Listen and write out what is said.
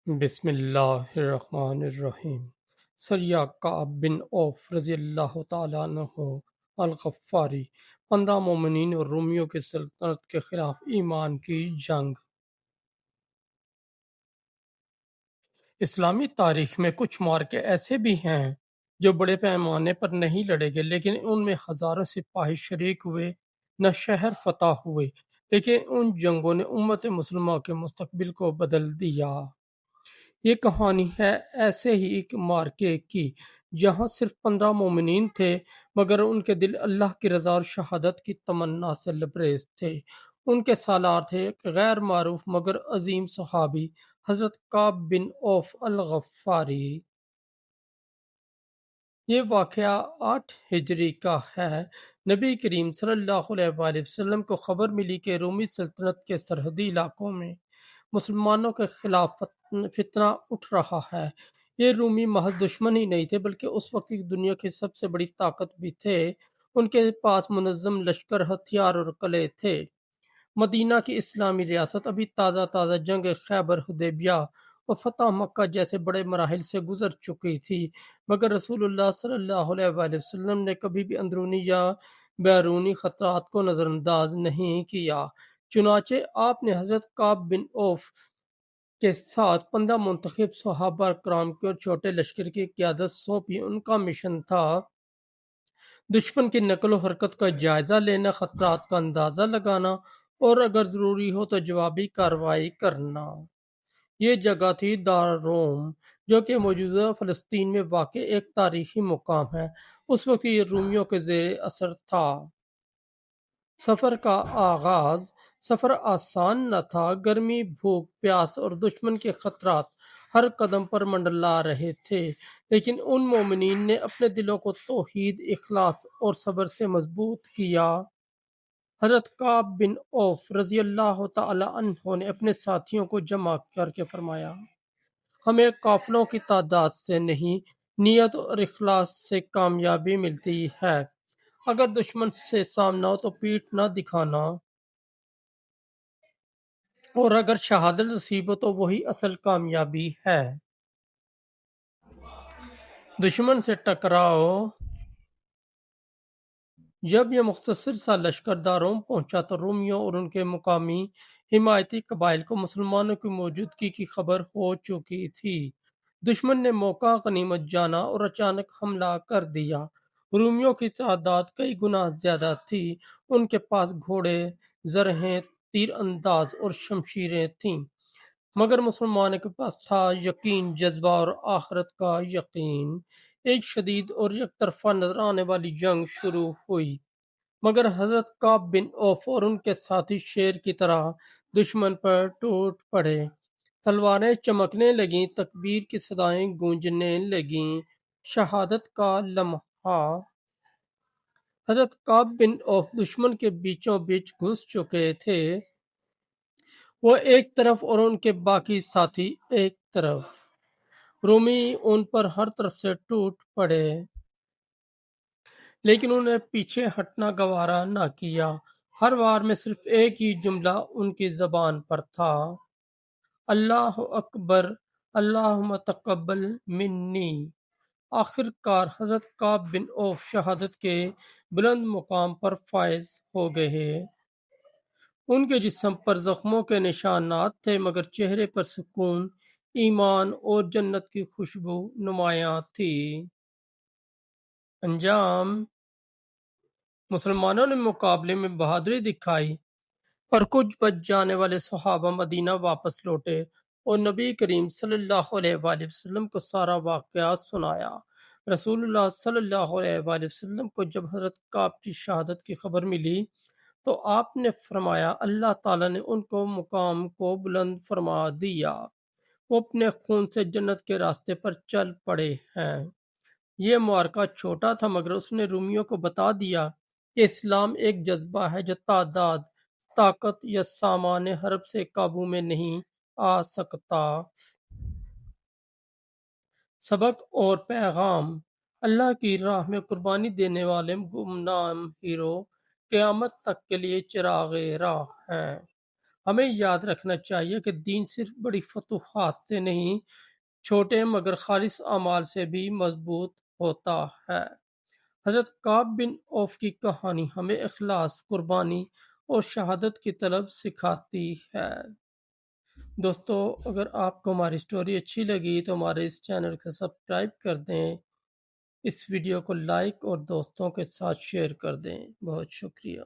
بسم اللہ الرحمن الرحیم۔ سریہ کعب بن عوف رضی اللہ تعالیٰ عنہ الغفاری 15 مومنین اور رومیوں کی سلطنت کے خلاف ایمان کی جنگ۔ اسلامی تاریخ میں کچھ معرکے ایسے بھی ہیں جو بڑے پیمانے پر نہیں لڑے گئے، لیکن ان میں ہزاروں سپاہی شریک ہوئے، نہ شہر فتح ہوئے، لیکن ان جنگوں نے امت مسلمہ کے مستقبل کو بدل دیا۔ یہ کہانی ہے ایسے ہی ایک معرکے کی جہاں صرف 15 مومنین تھے، مگر ان کے دل اللہ کی رضا اور شہادت کی تمنا سے لبریز تھے۔ ان کے سالار تھے ایک غیر معروف مگر عظیم صحابی، حضرت کعب بن عوف الغفاری۔ یہ واقعہ 8 ہجری کا ہے۔ نبی کریم صلی اللہ علیہ وآلہ وسلم کو خبر ملی کہ رومی سلطنت کے سرحدی علاقوں میں مسلمانوں کے خلاف فتنہ اٹھ رہا ہے۔ یہ رومی محض دشمن ہی نہیں تھے بلکہ اس وقت کی دنیا کی سب سے بڑی طاقت بھی تھے۔ ان کے پاس منظم لشکر، ہتھیار اور قلعے تھے۔ مدینہ کی اسلامی ریاست ابھی تازہ جنگ خیبر حدیبیہ اور فتح مکہ جیسے بڑے مراحل سے گزر چکی تھی، مگر رسول اللہ صلی اللہ علیہ وآلہ وسلم نے کبھی بھی اندرونی یا بیرونی خطرات کو نظر انداز نہیں کیا۔ چنانچہ آپ نے حضرت کعب بن عوف کے ساتھ 15 منتخب صحابہ کرام کو چھوٹے لشکر کی قیادت سونپی۔ ان کا مشن تھا دشمن کی نقل و حرکت کا جائزہ لینا، خطرات کا اندازہ لگانا اور اگر ضروری ہو تو جوابی کارروائی کرنا۔ یہ جگہ تھی دارالروم، جو کہ موجودہ فلسطین میں واقع ایک تاریخی مقام ہے۔ اس وقت یہ رومیوں کے زیر اثر تھا۔ سفر کا آغاز سفر آسان نہ تھا۔ گرمی، بھوک، پیاس اور دشمن کے خطرات ہر قدم پر منڈلا رہے تھے، لیکن ان مومنین نے اپنے دلوں کو توحید، اخلاص اور صبر سے مضبوط کیا۔ حضرت کعب بن عوف رضی اللہ تعالی عنہ نے اپنے ساتھیوں کو جمع کر کے فرمایا، ہمیں قافلوں کی تعداد سے نہیں، نیت اور اخلاص سے کامیابی ملتی ہے۔ اگر دشمن سے سامنا ہو تو پیٹھ نہ دکھانا، اور اگر شہادت نصیب ہو تو وہی اصل کامیابی ہے۔ دشمن سے ٹکراؤ۔ جب یہ مختصر سا لشکر دارالروم پہنچا تو رومیوں اور ان کے مقامی حمایتی قبائل کو مسلمانوں کی موجودگی کی خبر ہو چکی تھی۔ دشمن نے موقع غنیمت جانا اور اچانک حملہ کر دیا۔ رومیوں کی تعداد کئی گنا زیادہ تھی۔ ان کے پاس گھوڑے، زرہیں، تیر انداز اور شمشیریں تھیں، مگر مسلمانوں کے پاس تھا یقین، جذبہ اور آخرت کا یقین۔ ایک شدید اور یک طرفہ نظر آنے والی جنگ شروع ہوئی، مگر حضرت کعب بن عوف اور ان کے ساتھی شیر کی طرح دشمن پر ٹوٹ پڑے۔ تلواریں چمکنے لگیں، تکبیر کی صدائیں گونجنے لگیں۔ شہادت کا لمحہ۔ حضرت کعب بن عوف دشمن کے بیچوں بیچ گھس چکے تھے، وہ ایک طرف اور ان کے باقی ساتھی ایک طرف۔ رومی ان پر ہر طرف سے ٹوٹ پڑے، لیکن انہیں پیچھے ہٹنا گوارا نہ کیا۔ ہر وار میں صرف ایک ہی جملہ ان کی زبان پر تھا، اللہ اکبر، اللہم تقبل منی۔ آخر کار حضرت کعب بن عوف شہادت کے بلند مقام پر فائز ہو گئے۔ ان کے جسم پر زخموں کے نشانات تھے، مگر چہرے پر سکون، ایمان اور جنت کی خوشبو نمایاں تھی۔ انجام: مسلمانوں نے مقابلے میں بہادری دکھائی اور کچھ بچ جانے والے صحابہ مدینہ واپس لوٹے اور نبی کریم صلی اللہ علیہ وآلہ وسلم کو سارا واقعہ سنایا۔ رسول اللہ صلی اللہ علیہ وآلہ وسلم کو جب حضرت کعب کی شہادت کی خبر ملی تو آپ نے فرمایا، اللہ تعالیٰ نے ان کو مقام کو بلند فرما دیا، وہ اپنے خون سے جنت کے راستے پر چل پڑے ہیں۔ یہ معرکہ چھوٹا تھا، مگر اس نے رومیوں کو بتا دیا کہ اسلام ایک جذبہ ہے جو تعداد، طاقت یا سامان حرب سے قابو میں نہیں آ سکتا۔ سبق اور پیغام: اللہ کی راہ میں قربانی دینے والے گمنام ہیرو قیامت تک کے لیے چراغ راہ ہیں۔ ہمیں یاد رکھنا چاہیے کہ دین صرف بڑی فتوحات سے نہیں، چھوٹے مگر خالص اعمال سے بھی مضبوط ہوتا ہے۔ حضرت کعب بن عوف کی کہانی ہمیں اخلاص، قربانی اور شہادت کی طلب سکھاتی ہے۔ دوستو، اگر آپ کو ہماری سٹوری اچھی لگی تو ہمارے اس چینل کو سبسکرائب کر دیں، اس ویڈیو کو لائک اور دوستوں کے ساتھ شیئر کر دیں۔ بہت شکریہ۔